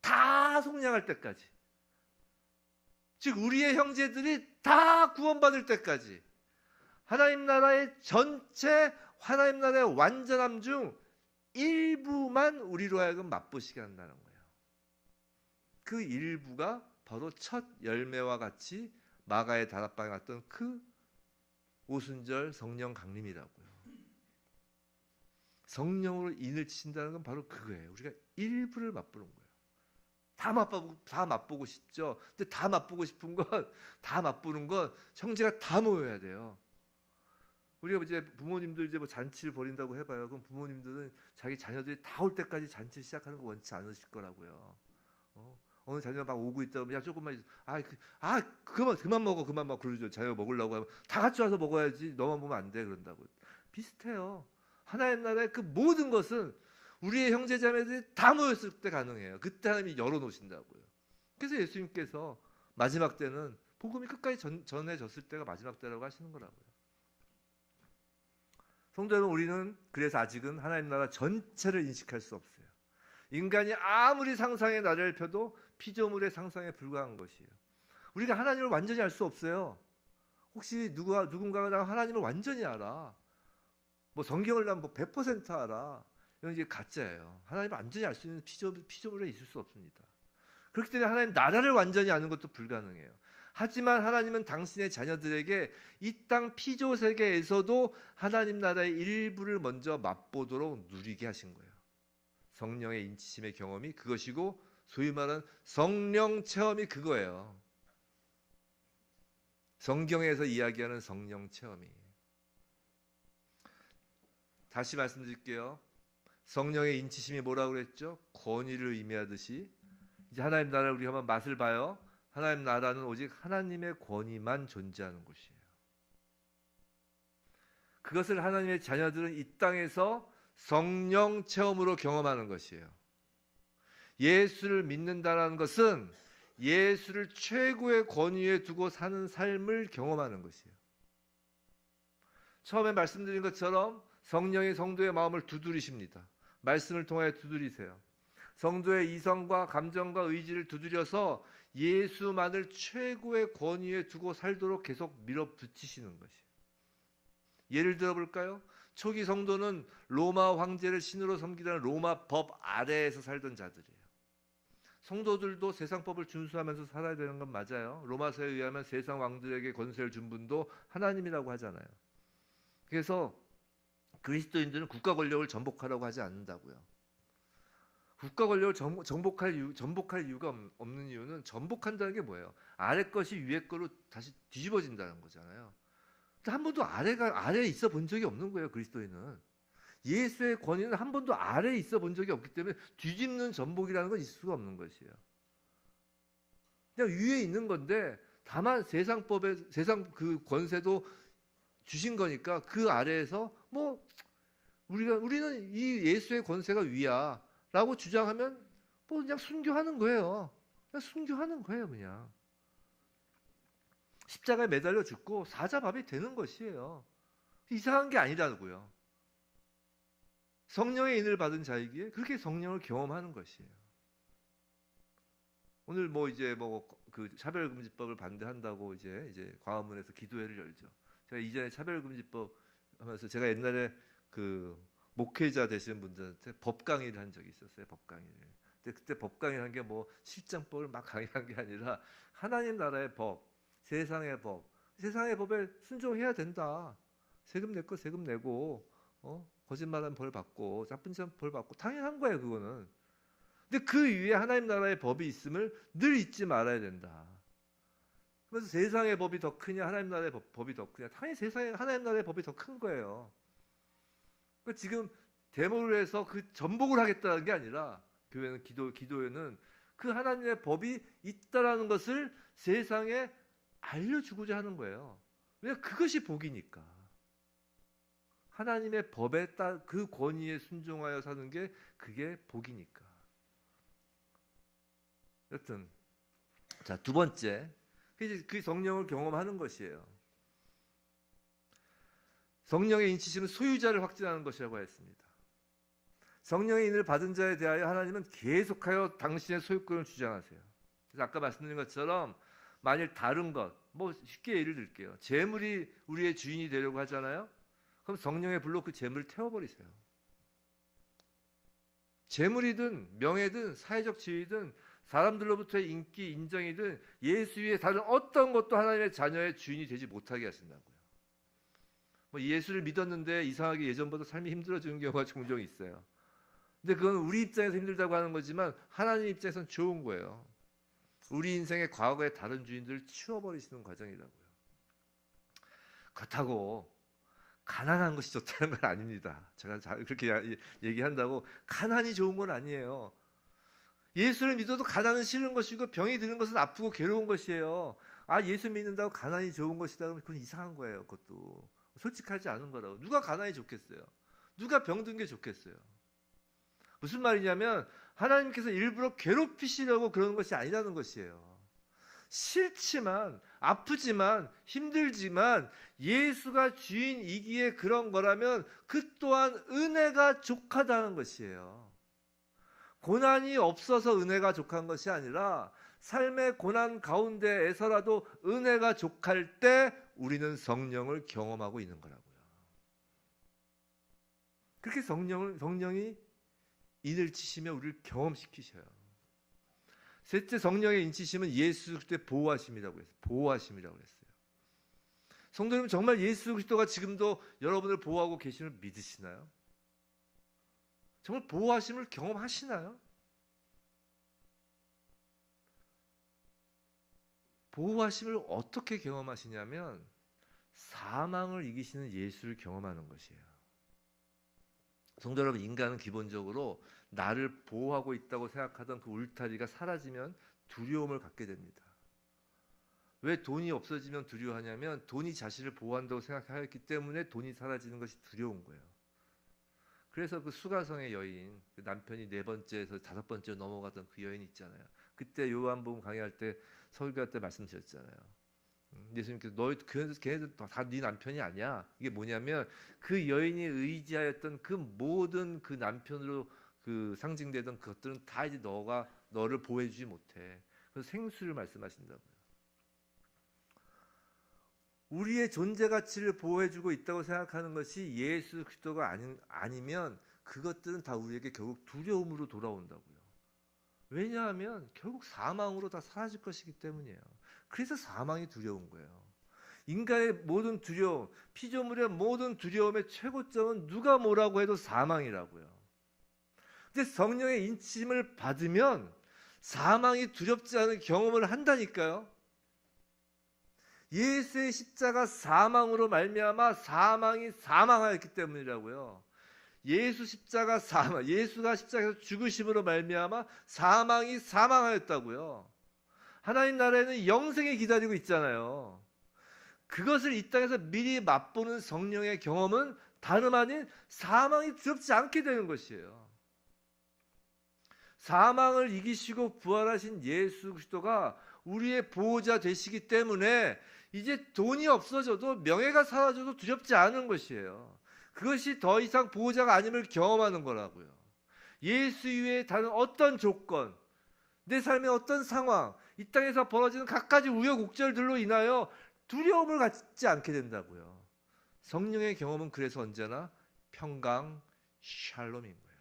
다 속량할 때까지, 즉 우리의 형제들이 다 구원받을 때까지 하나님 나라의 전체, 하나님 나라의 완전함 중 일부만 우리로 하여금 맛보시게 한다는 거예요. 그 일부가 바로 첫 열매와 같이 마가의 다락방에 갔던 그 오순절 성령 강림이라고요. 성령으로 인을 치신다는 건 바로 그거예요. 우리가 일부를 맛보는 거예요. 다 맛보고 싶죠. 근데 다 맛보고 싶은 건, 다 맛보는 건 형제가 다 모여야 돼요. 우리가 이제 부모님들 이제 뭐 잔치를 벌인다고 해봐요. 그럼 부모님들은 자기 자녀들이 다 올 때까지 잔치를 시작하는 거 원치 않으실 거라고요. 어느 자녀가 막 오고 있다 그러면 야 조금만, 그만 먹어 그러죠. 자녀가 먹으려고 하면 다 같이 와서 먹어야지, 너만 보면 안 돼 그런다고. 비슷해요. 하나님 나라의 그 모든 것은 우리의 형제 자매들이 다 모였을 때 가능해요. 그때 하나님이 열어놓으신다고요. 그래서 예수님께서 마지막 때는 복음이 끝까지 전해졌을 때가 마지막 때라고 하시는 거라고요. 성도 여러분, 우리는 그래서 아직은 하나님 나라 전체를 인식할 수 없어요. 인간이 아무리 상상의 나래를 펴도 피조물의 상상에 불과한 것이에요. 우리가 하나님을 완전히 알 수 없어요. 혹시 누군가가 하나님을 완전히 알아, 뭐 성경을 난 뭐 100% 알아, 이건 이제 가짜예요. 하나님을 완전히 알 수 있는 피조물에 있을 수 없습니다. 그렇기 때문에 하나님 나라를 완전히 아는 것도 불가능해요. 하지만 하나님은 당신의 자녀들에게 이 땅 피조 세계에서도 하나님 나라의 일부를 먼저 맛보도록 누리게 하신 거예요. 성령의 인치심의 경험이 그것이고, 소위 말하는 성령 체험이 그거예요. 성경에서 이야기하는 성령 체험이. 다시 말씀드릴게요. 성령의 인치심이 뭐라고 그랬죠? 권위를 의미하듯이 이제 하나님 나라를 우리가 한번 맛을 봐요. 하나님 나라는 오직 하나님의 권위만 존재하는 곳이에요. 그것을 하나님의 자녀들은 이 땅에서 성령 체험으로 경험하는 것이에요. 예수를 믿는다는 것은 예수를 최고의 권위에 두고 사는 삶을 경험하는 것이에요. 처음에 말씀드린 것처럼 성령이 성도의 마음을 두드리십니다. 말씀을 통하여 두드리세요. 성도의 이성과 감정과 의지를 두드려서 예수만을 최고의 권위에 두고 살도록 계속 밀어붙이시는 것이에요. 예를 들어볼까요? 초기 성도는 로마 황제를 신으로 섬기라는 로마 법 아래에서 살던 자들이에요. 성도들도 세상법을 준수하면서 살아야 되는 건 맞아요. 로마서에 의하면 세상 왕들에게 권세를 준 분도 하나님이라고 하잖아요. 그래서 그리스도인들은 국가 권력을 전복하라고 하지 않는다고요. 국가 권력을 전복할 이유가 없는 이유는 전복한다는 게 뭐예요? 아래 것이 위에 거로 다시 뒤집어진다는 거잖아요. 한 번도 아래에 있어 본 적이 없는 거예요, 그리스도인은. 예수의 권위는 한 번도 아래에 있어 본 적이 없기 때문에 뒤집는 전복이라는 건 있을 수가 없는 것이에요. 그냥 위에 있는 건데 다만 세상 그 권세도 주신 거니까 그 아래에서 뭐 우리는 이 예수의 권세가 위야라고 주장하면 뭐 그냥 순교하는 거예요. 그냥 순교하는 거예요, 그냥. 십자가에 매달려 죽고 사자밥이 되는 것이에요. 이상한 게 아니라고요. 성령의 인을 받은 자이기에 그렇게 성령을 경험하는 것이에요. 오늘 그 차별금지법을 반대한다고 이제 광화문에서 기도회를 열죠. 제가 이전에 차별금지법 하면서 제가 옛날에 그 목회자 되시는 분들한테 법 강의를 한 적이 있었어요. 법 강의를. 근데 그때 법 강의를 한 게 뭐 실정법을 막 강의한 게 아니라 하나님 나라의 법, 세상의 법에 순종해야 된다. 세금 낼 거 세금 내고, 거짓말하면 벌 받고, 나쁜 짓 벌 받고, 당연한 거예요, 그거는. 근데 그 위에 하나님 나라의 법이 있음을 늘 잊지 말아야 된다. 그래서 세상의 법이 더 크냐, 하나님 나라의 법이 더 크냐? 당연히 세상의 하나님 나라의 법이 더 큰 거예요. 그러니까 지금 데모를 해서 그 전복을 하겠다는 게 아니라 교회는 기도회는 그 하나님의 법이 있다라는 것을 세상에 알려주고자 하는 거예요. 왜냐 그것이 복이니까. 하나님의 법에 따라 그 권위에 순종하여 사는 게 그게 복이니까. 여튼 자, 두 번째 그 성령을 경험하는 것이에요. 성령의 인치심은 소유자를 확증하는 것이라고 했습니다. 성령의 인을 받은 자에 대하여 하나님은 계속하여 당신의 소유권을 주장하세요. 그래서 아까 말씀드린 것처럼 만일 다른 것, 뭐 쉽게 예를 들게요. 재물이 우리의 주인이 되려고 하잖아요. 그럼 성령의 불로 그 재물을 태워버리세요. 재물이든 명예든 사회적 지위든 사람들로부터의 인기, 인정이든 예수 위에 다른 어떤 것도 하나님의 자녀의 주인이 되지 못하게 하신다고요. 뭐 예수를 믿었는데 이상하게 예전보다 삶이 힘들어지는 경우가 종종 있어요. 근데 그건 우리 입장에서 힘들다고 하는 거지만 하나님 입장에서는 좋은 거예요. 우리 인생의 과거의 다른 주인들을 치워버리시는 과정이라고요. 그렇다고 가난한 것이 좋다는 건 아닙니다. 제가 그렇게 얘기한다고 가난이 좋은 건 아니에요. 예수를 믿어도 가난은 싫은 것이고 병이 드는 것은 아프고 괴로운 것이에요. 예수 믿는다고 가난이 좋은 것이다 그러면 그건 이상한 거예요. 그것도 솔직하지 않은 거라고. 누가 가난이 좋겠어요? 누가 병든 게 좋겠어요? 무슨 말이냐면 하나님께서 일부러 괴롭히시려고 그러는 것이 아니라는 것이에요. 싫지만 아프지만 힘들지만 예수가 주인이기에 그런 거라면 그 또한 은혜가 족하다는 것이에요. 고난이 없어서 은혜가 족한 것이 아니라 삶의 고난 가운데에서라도 은혜가 족할 때 우리는 성령을 경험하고 있는 거라고요. 그렇게 성령이 인을 치시며 우리를 경험시키셔요. 셋째, 성령의 인치심은 예수 그리스도의 보호하심이라고 했어요. 보호하심이라고 했어요. 성도 여러분, 정말 예수 그리스도가 지금도 여러분을 보호하고 계심을 믿으시나요? 정말 보호하심을 경험하시나요? 보호하심을 어떻게 경험하시냐면 사망을 이기시는 예수를 경험하는 것이에요. 성도 여러분, 인간은 기본적으로 나를 보호하고 있다고 생각하던 그 울타리가 사라지면 두려움을 갖게 됩니다. 왜 돈이 없어지면 두려워하냐면 돈이 자신을 보호한다고 생각하였기 때문에 돈이 사라지는 것이 두려운 거예요. 그래서 그 수가성의 여인, 그 남편이 4번째에서 5번째로 넘어가던 그 여인 있잖아요. 그때 요한복음 강의할 때 설교할 때 말씀드렸잖아요. 예수님께서 걔네들 다 네 남편이 아니야. 이게 뭐냐면 그 여인이 의지하였던 그 모든 그 남편으로 그 상징되던 그것들은 다 이제 너를 보호해주지 못해. 그래서 생수를 말씀하신다고요. 우리의 존재 가치를 보호해주고 있다고 생각하는 것이 예수 그리스도가 아니면 그것들은 다 우리에게 결국 두려움으로 돌아온다고요. 왜냐하면 결국 사망으로 다 사라질 것이기 때문이에요. 그래서 사망이 두려운 거예요. 인간의 모든 두려움, 피조물의 모든 두려움의 최고점은 누가 뭐라고 해도 사망이라고요. 근데 성령의 인침을 받으면 사망이 두렵지 않은 경험을 한다니까요. 예수의 십자가 사망으로 말미암아 사망이 사망하였기 때문이라고요. 예수 십자가 사망, 예수가 십자가에서 죽으심으로 말미암아 사망이 사망하였다고요. 하나님 나라에는 영생이 기다리고 있잖아요. 그것을 이 땅에서 미리 맛보는 성령의 경험은 다름 아닌 사망이 두렵지 않게 되는 것이에요. 사망을 이기시고 부활하신 예수 그리스도가 우리의 보호자 되시기 때문에 이제 돈이 없어져도 명예가 사라져도 두렵지 않은 것이에요. 그것이 더 이상 보호자가 아님을 경험하는 거라고요. 예수 이외에 다른 어떤 조건, 내 삶의 어떤 상황, 이 땅에서 벌어지는 갖가지 우여곡절들로 인하여 두려움을 갖지 않게 된다고요. 성령의 경험은 그래서 언제나 평강, 샬롬인 거예요.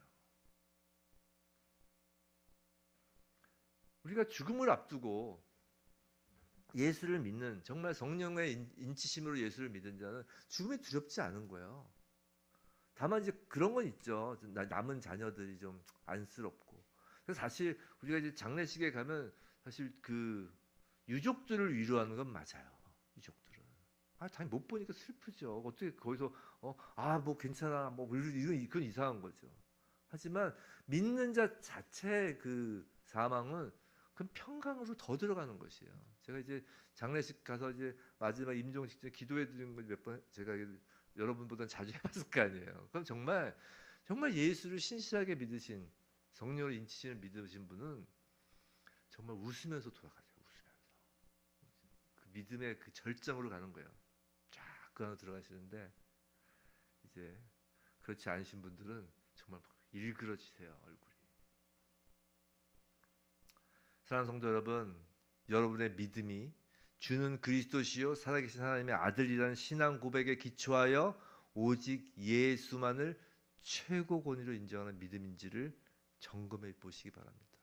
우리가 죽음을 앞두고 예수를 믿는, 정말 성령의 인치심으로 예수를 믿은 자는 죽음이 두렵지 않은 거예요. 다만 이제 그런 건 있죠. 남은 자녀들이 좀 안쓰럽고. 그래서 사실 우리가 이제 장례식에 가면 사실 그 유족들을 위로하는 건 맞아요. 유족들은. 당연히 못 보니까 슬프죠. 어떻게 거기서 뭐 괜찮아, 뭐 이건 그건 이상한 거죠. 하지만 믿는 자 자체의 그 사망은 그 평강으로 더 들어가는 것이에요. 제가 이제 장례식 가서 이제 마지막 임종식 때 기도해 드리는 걸 몇 번 제가 여러분보다는 자주 해봤을 거 아니에요. 그럼 정말 예수를 신실하게 믿으신, 성령을 인치시는 믿으신 분은 정말 웃으면서 돌아가죠. 웃으면서 그 믿음의 그 절정으로 가는 거예요. 쫙 그 안으로 들어가시는데, 이제 그렇지 않으신 분들은 정말 일그러지세요, 얼굴이. 사랑하는 성도 여러분, 여러분의 믿음이 주는 그리스도시요 살아계신 하나님의 아들이라는 신앙 고백에 기초하여 오직 예수만을 최고 권위로 인정하는 믿음인지를 점검해 보시기 바랍니다.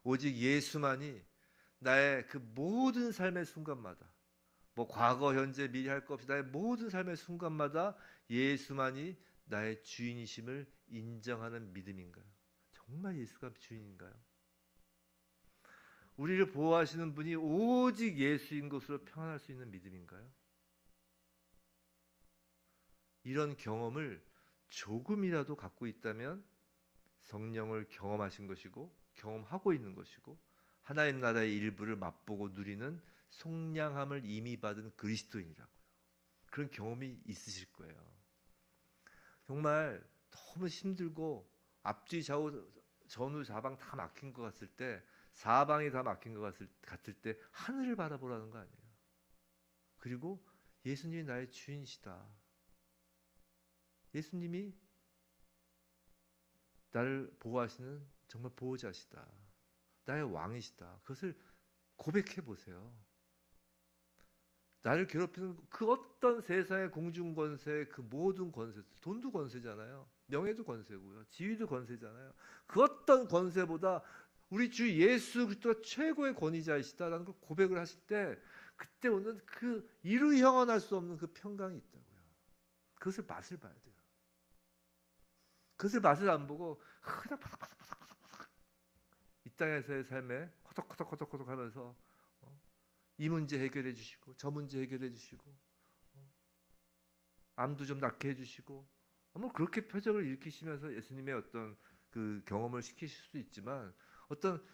오직 예수만이 나의 그 모든 삶의 순간마다, 뭐 과거, 현재, 미래 할 것 없이 나의 모든 삶의 순간마다 예수만이 나의 주인이심을 인정하는 믿음인가요? 정말 예수가 주인인가요? 우리를 보호하시는 분이 오직 예수인 것으로 평안할 수 있는 믿음인가요? 이런 경험을 조금이라도 갖고 있다면 성령을 경험하신 것이고 경험하고 있는 것이고 하나님 나라의 일부를 맛보고 누리는 속량함을 이미 받은 그리스도인이라고요. 그런 경험이 있으실 거예요. 정말 너무 힘들고 앞뒤 좌우 전후 사방 다 막힌 것 같을 때, 사방이 다 막힌 것 같을 때 하늘을 바라보라는 거 아니에요. 그리고 예수님이 나의 주인이시다. 예수님이 나를 보호하시는 정말 보호자시다. 나의 왕이시다. 그것을 고백해 보세요. 나를 괴롭히는 그 어떤 세상의 공중권세, 그 모든 권세, 돈도 권세잖아요. 명예도 권세고요. 지위도 권세잖아요. 그 어떤 권세보다 우리 주 예수 그리스도가 최고의 권위자이시다라는 걸 고백을 하실 때, 그때 오는 그 이루 형언할 수 없는 그 평강이 있다고요. 그것을 맛을 봐야 돼요. 그것을 맛을 안 보고 그냥 파닥파닥파닥 이 땅에서의 삶에 코덕코덕코덕코덕 하면서 이 문제 해결해 주시고 저 문제 해결해 주시고 암도 좀 낫게 해주시고 뭐 그렇게 표정을 일으키시면서 예수님의 어떤 그 경험을 시키실 수도 있지만, 어떤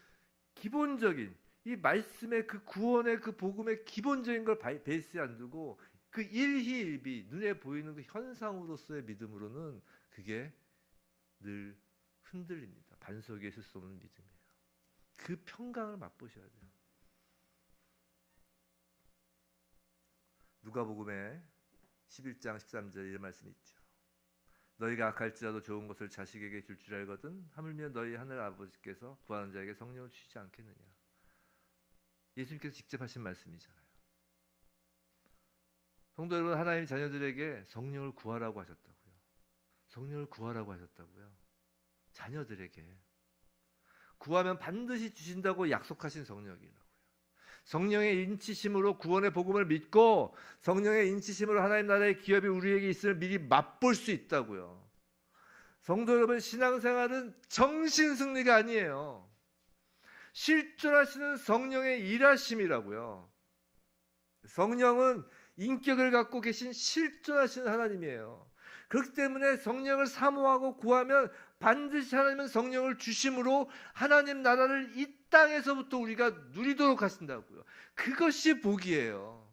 기본적인 이 말씀의 그 구원의 그 복음의 기본적인 걸 베이스에 안 두고 그 일희일비 눈에 보이는 그 현상으로서의 믿음으로는 그게 늘 흔들립니다. 반석에 있을 수 없는 믿음이에요. 그 평강을 맛보셔야 돼요. 누가복음의 11장 13절에 이런 말씀이 있죠. 너희가 악할지라도 좋은 것을 자식에게 줄 줄 알거든 하물며 너희 하늘 아버지께서 구하는 자에게 성령을 주시지 않겠느냐. 예수님께서 직접 하신 말씀이잖아요. 성도 여러분, 하나님 자녀들에게 성령을 구하라고 하셨다고요. 성령을 구하라고 하셨다고요. 자녀들에게 구하면 반드시 주신다고 약속하신 성령이라고요. 성령의 인치심으로 구원의 복음을 믿고 성령의 인치심으로 하나님 나라의 기업이 우리에게 있음을 미리 맛볼 수 있다고요. 성도 여러분, 신앙생활은 정신승리가 아니에요. 실존하시는 성령의 일하심이라고요. 성령은 인격을 갖고 계신 실존하시는 하나님이에요. 그렇기 때문에 성령을 사모하고 구하면 반드시 하나님은 성령을 주심으로 하나님 나라를 이 땅에서부터 우리가 누리도록 하신다고요. 그것이 복이에요.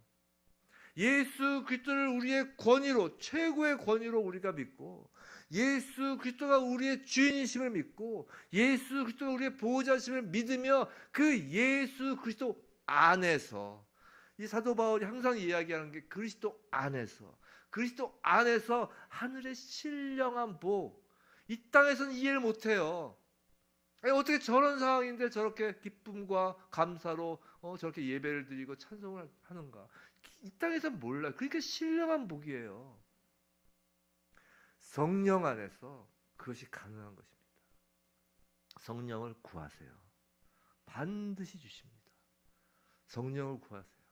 예수 그리스도를 우리의 권위로, 최고의 권위로 우리가 믿고, 예수 그리스도가 우리의 주인이심을 믿고, 예수 그리스도가 우리의 보호자심을 믿으며 그 예수 그리스도 안에서, 이 사도 바울이 항상 이야기하는 게 그리스도 안에서 하늘의 신령한 복, 이 땅에서는 이해를 못해요. 어떻게 저런 상황인데 저렇게 기쁨과 감사로 저렇게 예배를 드리고 찬송을 하는가? 이 땅에서는 몰라요. 그러니까 신령한 복이에요. 성령 안에서 그것이 가능한 것입니다. 성령을 구하세요. 반드시 주십니다. 성령을 구하세요.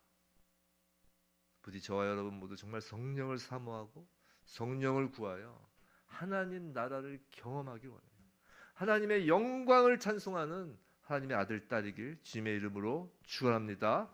부디 저와 여러분 모두 정말 성령을 사모하고 성령을 구하여 하나님 나라를 경험하길 원해요. 하나님의 영광을 찬송하는 하나님의 아들, 딸이길 주님의 이름으로 축원합니다.